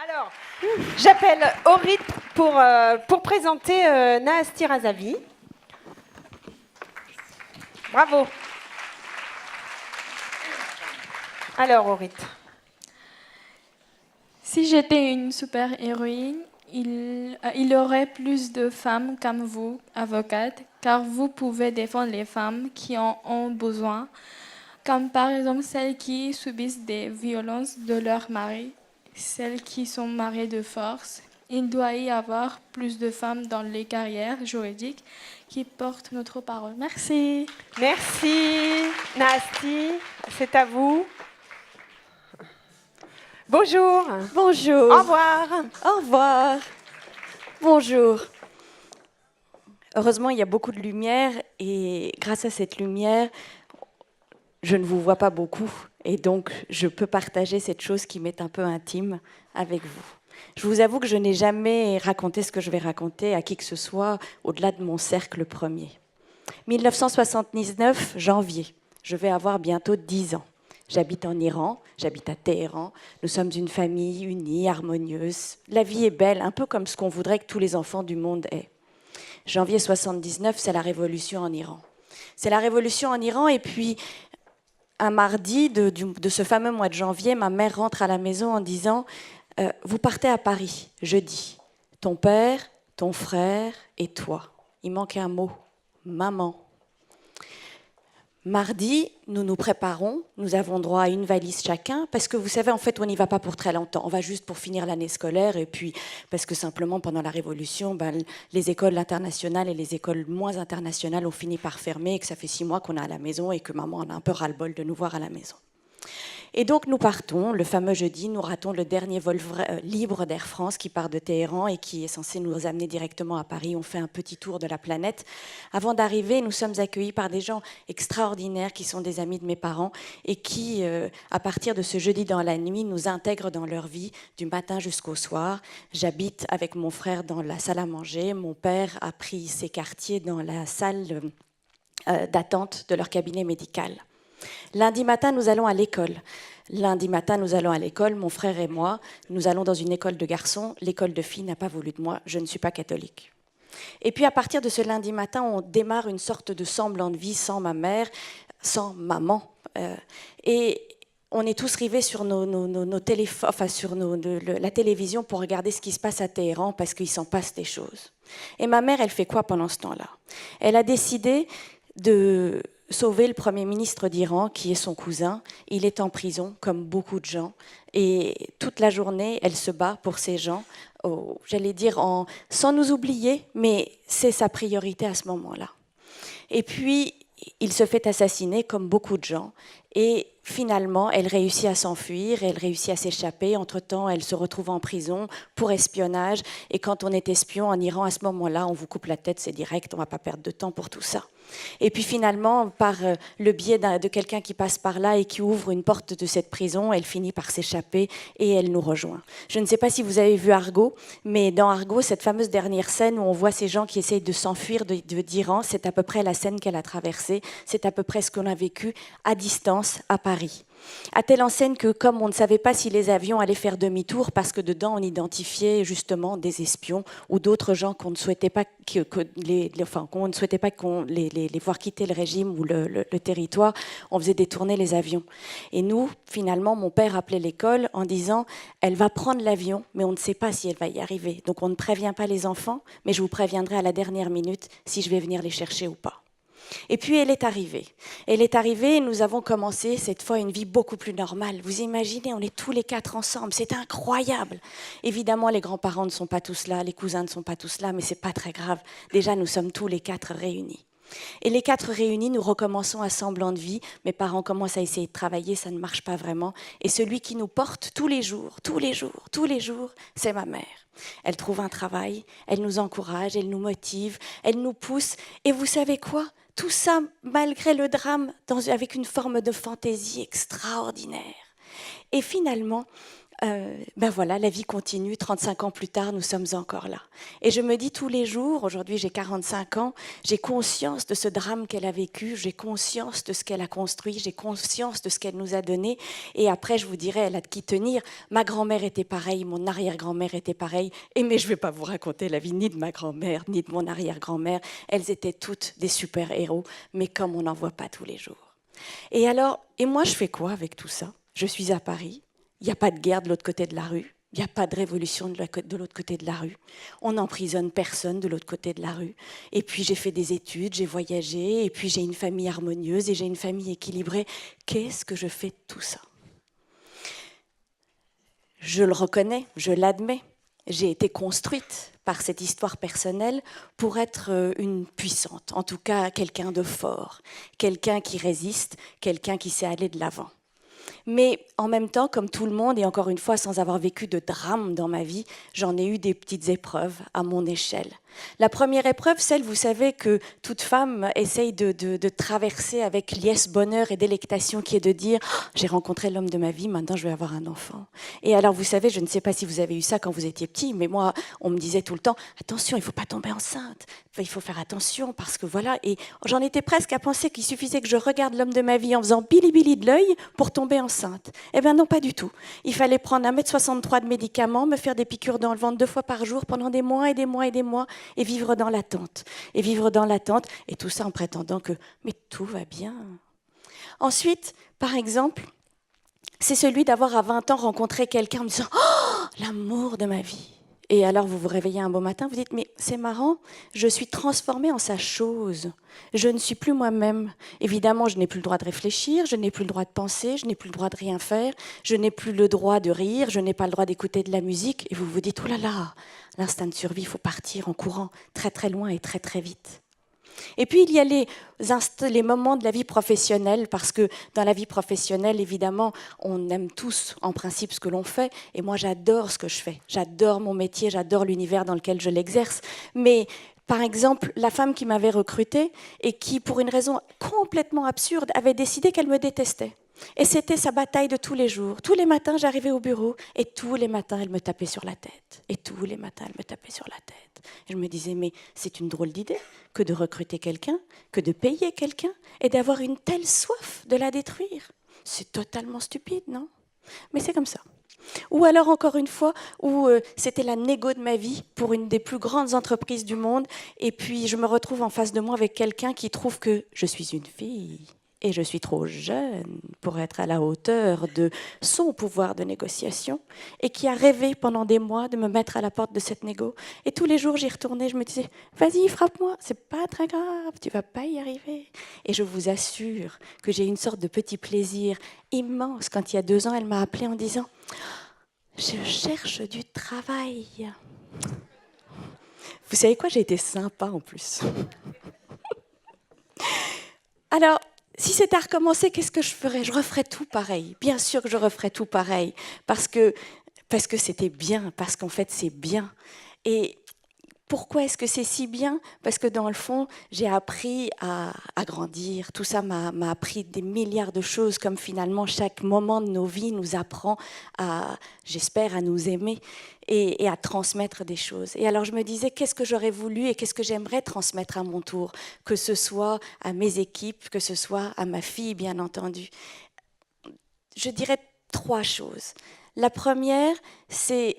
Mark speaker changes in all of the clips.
Speaker 1: Alors, j'appelle Orit pour présenter Nahasti Razavi. Bravo. Alors, Orit.
Speaker 2: Si j'étais une super-héroïne, il y aurait plus de femmes comme vous, avocates, car vous pouvez défendre les femmes qui en ont besoin, comme par exemple celles qui subissent des violences de leur mari, celles qui sont mariées de force. Il doit y avoir plus de femmes dans les carrières juridiques qui portent notre parole. Merci.
Speaker 1: Merci, Nahasti. C'est à vous. Bonjour.
Speaker 3: Bonjour.
Speaker 1: Au revoir.
Speaker 3: Au revoir. Bonjour. Heureusement, il y a beaucoup de lumière et grâce à cette lumière, je ne vous vois pas beaucoup et donc je peux partager cette chose qui m'est un peu intime avec vous. Je vous avoue que je n'ai jamais raconté ce que je vais raconter à qui que ce soit au-delà de mon cercle premier. 1979, janvier. Je vais avoir bientôt 10 ans. J'habite en Iran, j'habite à Téhéran. Nous sommes une famille unie, harmonieuse. La vie est belle, un peu comme ce qu'on voudrait que tous les enfants du monde aient. Janvier 79, c'est la révolution en Iran. C'est la révolution en Iran et puis un mardi de ce fameux mois de janvier, ma mère rentre à la maison en disant « Vous partez à Paris, jeudi. Ton père, ton frère et toi. » Il manquait un mot. Maman. Mardi, nous nous préparons, nous avons droit à une valise chacun, parce que vous savez, en fait, on n'y va pas pour très longtemps, on va juste pour finir l'année scolaire, et puis parce que simplement, pendant la Révolution, les écoles internationales et les écoles moins internationales ont fini par fermer, et que ça fait 6 mois qu'on est à la maison, et que maman en a un peu ras-le-bol de nous voir à la maison. Et donc nous partons, le fameux jeudi, nous ratons le dernier vol libre d'Air France qui part de Téhéran et qui est censé nous amener directement à Paris. On fait un petit tour de la planète. Avant d'arriver, nous sommes accueillis par des gens extraordinaires qui sont des amis de mes parents et qui, à partir de ce jeudi dans la nuit, nous intègrent dans leur vie du matin jusqu'au soir. J'habite avec mon frère dans la salle à manger. Mon père a pris ses quartiers dans la salle d'attente de leur cabinet médical. Lundi matin, nous allons à l'école. Mon frère et moi, nous allons dans une école de garçons. L'école de filles n'a pas voulu de moi, je ne suis pas catholique. Et puis à partir de ce lundi matin, on démarre une sorte de semblant de vie sans ma mère, sans maman. Et on est tous rivés sur nos téléphones, enfin sur la télévision pour regarder ce qui se passe à Téhéran parce qu'il s'en passe des choses. Et ma mère, elle fait quoi pendant ce temps-là? Elle a décidé de sauver le Premier ministre d'Iran, qui est son cousin. Il est en prison, comme beaucoup de gens. Et toute la journée, elle se bat pour ces gens, j'allais dire sans nous oublier, mais c'est sa priorité à ce moment-là. Et puis, il se fait assassiner, comme beaucoup de gens. Et finalement, elle réussit à s'enfuir, elle réussit à s'échapper. Entre-temps, elle se retrouve en prison pour espionnage. Et quand on est espion en Iran, à ce moment-là, on vous coupe la tête, c'est direct, on ne va pas perdre de temps pour tout ça. Et puis finalement, par le biais de quelqu'un qui passe par là et qui ouvre une porte de cette prison, elle finit par s'échapper et elle nous rejoint. Je ne sais pas si vous avez vu Argo, mais dans Argo, cette fameuse dernière scène où on voit ces gens qui essayent de s'enfuir d'Iran, c'est à peu près la scène qu'elle a traversée, c'est à peu près ce qu'on a vécu à distance à Paris. À telle enseigne que, comme on ne savait pas si les avions allaient faire demi-tour, parce que dedans on identifiait justement des espions ou d'autres gens qu'on ne souhaitait pas qu'on ne souhaitait pas les voir quitter le régime ou le territoire, on faisait détourner les avions. Et nous, finalement, mon père appelait l'école en disant « Elle va prendre l'avion, mais on ne sait pas si elle va y arriver. Donc on ne prévient pas les enfants, mais je vous préviendrai à la dernière minute si je vais venir les chercher ou pas. » Et puis elle est arrivée. Elle est arrivée et nous avons commencé cette fois une vie beaucoup plus normale. Vous imaginez, on est tous les 4 ensemble, c'est incroyable. Évidemment, les grands-parents ne sont pas tous là, les cousins ne sont pas tous là, mais c'est pas très grave. Déjà, nous sommes tous les 4 réunis. Et les 4 réunis, nous recommençons à semblant de vie. Mes parents commencent à essayer de travailler, ça ne marche pas vraiment. Et celui qui nous porte tous les jours, c'est ma mère. Elle trouve un travail, elle nous encourage, elle nous motive, elle nous pousse. Et vous savez quoi ? Tout ça, malgré le drame, avec une forme de fantaisie extraordinaire. Et finalement, ben voilà, la vie continue. 35 ans plus tard, nous sommes encore là. Et je me dis tous les jours, aujourd'hui j'ai 45 ans, j'ai conscience de ce drame qu'elle a vécu, j'ai conscience de ce qu'elle a construit, j'ai conscience de ce qu'elle nous a donné. Et après, je vous dirais, elle a de qui tenir. Ma grand-mère était pareille, mon arrière-grand-mère était pareille. Mais je ne vais pas vous raconter la vie ni de ma grand-mère, ni de mon arrière-grand-mère. Elles étaient toutes des super-héros, mais comme on n'en voit pas tous les jours. Et alors, et moi je fais quoi avec tout ça? Je suis à Paris. Il n'y a pas de guerre de l'autre côté de la rue. Il n'y a pas de révolution de l'autre côté de la rue. On n'emprisonne personne de l'autre côté de la rue. Et puis j'ai fait des études, j'ai voyagé, et puis j'ai une famille harmonieuse et j'ai une famille équilibrée. Qu'est-ce que je fais de tout ça? Je le reconnais, je l'admets. J'ai été construite par cette histoire personnelle pour être une puissante, en tout cas quelqu'un de fort, quelqu'un qui résiste, quelqu'un qui sait aller de l'avant. Mais en même temps, comme tout le monde, et encore une fois, sans avoir vécu de drame dans ma vie, j'en ai eu des petites épreuves à mon échelle. La première épreuve, celle, vous savez, que toute femme essaye de traverser avec liesse, bonheur et délectation, qui est de dire « J'ai rencontré l'homme de ma vie, maintenant je vais avoir un enfant ». Et alors, vous savez, je ne sais pas si vous avez eu ça quand vous étiez petit, mais moi, on me disait tout le temps « Attention, il ne faut pas tomber enceinte, il faut faire attention, parce que voilà ». Et j'en étais presque à penser qu'il suffisait que je regarde l'homme de ma vie en faisant bili-bili de l'œil pour tomber enceinte. Eh bien non, pas du tout. Il fallait prendre 1,63 m de médicaments, me faire des piqûres dans le ventre 2 fois par jour pendant des mois et des mois et des mois, et vivre dans l'attente. Et vivre dans l'attente, et tout ça en prétendant que « mais tout va bien ». Ensuite, par exemple, c'est celui d'avoir à 20 ans rencontré quelqu'un en me disant « Oh, l'amour de ma vie ». Et alors vous vous réveillez un beau matin, vous dites « mais c'est marrant, je suis transformée en sa chose, je ne suis plus moi-même ». Évidemment, je n'ai plus le droit de réfléchir, je n'ai plus le droit de penser, je n'ai plus le droit de rien faire, je n'ai plus le droit de rire, je n'ai pas le droit d'écouter de la musique. Et vous vous dites « oh là là, l'instinct de survie, il faut partir en courant très très loin et très très vite ». Et puis, il y a les moments de la vie professionnelle, parce que dans la vie professionnelle, évidemment, on aime tous, en principe, ce que l'on fait. Et moi, j'adore ce que je fais. J'adore mon métier, j'adore l'univers dans lequel je l'exerce. Mais, par exemple, la femme qui m'avait recrutée et qui, pour une raison complètement absurde, avait décidé qu'elle me détestait. Et c'était sa bataille de tous les jours. Tous les matins, j'arrivais au bureau et tous les matins, elle me tapait sur la tête. Et tous les matins, elle me tapait sur la tête. Et je me disais, mais c'est une drôle d'idée que de recruter quelqu'un, que de payer quelqu'un et d'avoir une telle soif de la détruire. C'est totalement stupide, non? Mais c'est comme ça. Ou alors, encore une fois, où c'était la négo de ma vie pour une des plus grandes entreprises du monde. Et puis, je me retrouve en face de moi avec quelqu'un qui trouve que je suis une fille. Et je suis trop jeune pour être à la hauteur de son pouvoir de négociation et qui a rêvé pendant des mois de me mettre à la porte de cette négo. Et tous les jours, j'y retournais, je me disais « Vas-y, frappe-moi, c'est pas très grave, tu vas pas y arriver ». Et je vous assure que j'ai une sorte de petit plaisir immense quand il y a 2 ans, elle m'a appelée en disant « Je cherche du travail ». Vous savez quoi, j'ai été sympa en plus. Alors, si c'était à recommencer, qu'est-ce que je ferais? Je referais tout pareil. Bien sûr que je referais tout pareil. Parce que c'était bien, parce qu'en fait, c'est bien. Et pourquoi est-ce que c'est si bien? Parce que dans le fond, j'ai appris à grandir. Tout ça m'a appris des milliards de choses, comme finalement chaque moment de nos vies nous apprend j'espère, à nous aimer et à transmettre des choses. Et alors je me disais, qu'est-ce que j'aurais voulu et qu'est-ce que j'aimerais transmettre à mon tour? Que ce soit à mes équipes, que ce soit à ma fille, bien entendu. Je dirais 3 choses. La première, c'est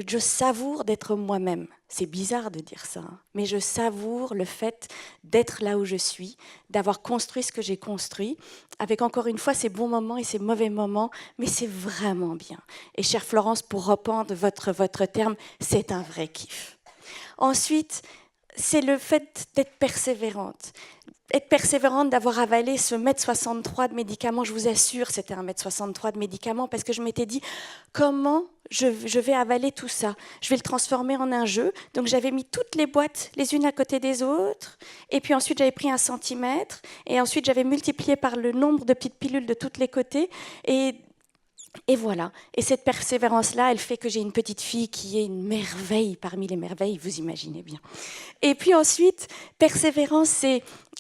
Speaker 3: je savoure d'être moi-même. C'est bizarre de dire ça, hein, mais je savoure le fait d'être là où je suis, d'avoir construit ce que j'ai construit, avec encore une fois ces bons moments et ces mauvais moments, mais c'est vraiment bien. Et chère Florence, pour reprendre votre terme, c'est un vrai kiff. Ensuite, c'est le fait d'être persévérante. Être persévérante, d'avoir avalé ce 1,63 m de médicaments, je vous assure, c'était 1,63 m de médicaments, parce que je m'étais dit, comment je vais avaler tout ça? Je vais le transformer en un jeu. Donc j'avais mis toutes les boîtes les unes à côté des autres, et puis ensuite j'avais pris 1 centimètre, et ensuite j'avais multiplié par le nombre de petites pilules de tous les côtés, et Et voilà. Et cette persévérance-là, elle fait que j'ai une petite fille qui est une merveille parmi les merveilles, vous imaginez bien. Et puis ensuite, persévérance,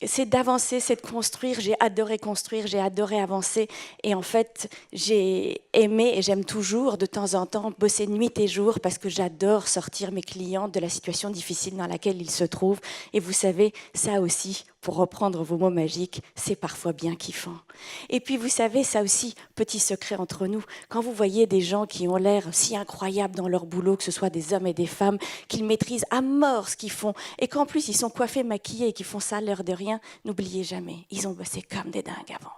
Speaker 3: c'est d'avancer, c'est de construire. J'ai adoré avancer. Et en fait, j'ai aimé et j'aime toujours de temps en temps bosser nuit et jour parce que j'adore sortir mes clients de la situation difficile dans laquelle ils se trouvent. Et vous savez, ça aussi, pour reprendre vos mots magiques, c'est parfois bien kiffant. Et puis vous savez, ça aussi, petit secret entre nous, quand vous voyez des gens qui ont l'air si incroyables dans leur boulot, que ce soit des hommes et des femmes, qu'ils maîtrisent à mort ce qu'ils font, et qu'en plus ils sont coiffés, maquillés et qu'ils font ça à l'heure de rien, n'oubliez jamais, ils ont bossé comme des dingues avant.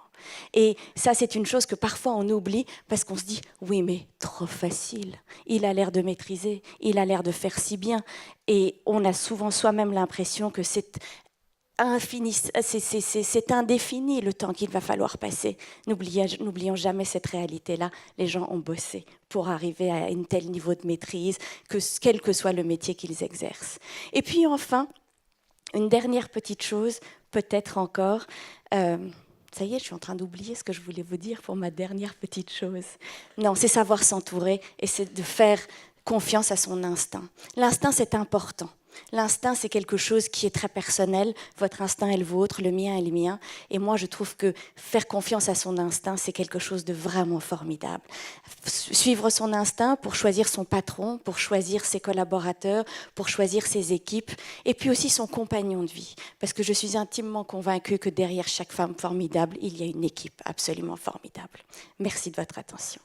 Speaker 3: Et ça, c'est une chose que parfois on oublie parce qu'on se dit « oui, mais trop facile, il a l'air de maîtriser, il a l'air de faire si bien ». Et on a souvent soi-même l'impression que c'est indéfini le temps qu'il va falloir passer. N'oublions jamais cette réalité-là. Les gens ont bossé pour arriver à un tel niveau de maîtrise, quel que soit le métier qu'ils exercent. Et puis enfin, une dernière petite chose, peut-être encore... ça y est, je suis en train d'oublier ce que je voulais vous dire pour ma dernière petite chose. Non, c'est savoir s'entourer et c'est de faire confiance à son instinct. L'instinct, c'est important. L'instinct, c'est quelque chose qui est très personnel. Votre instinct est le vôtre, le mien est le mien. Et moi, je trouve que faire confiance à son instinct, c'est quelque chose de vraiment formidable. Suivre son instinct pour choisir son patron, pour choisir ses collaborateurs, pour choisir ses équipes, et puis aussi son compagnon de vie. Parce que je suis intimement convaincue que derrière chaque femme formidable, il y a une équipe absolument formidable. Merci de votre attention.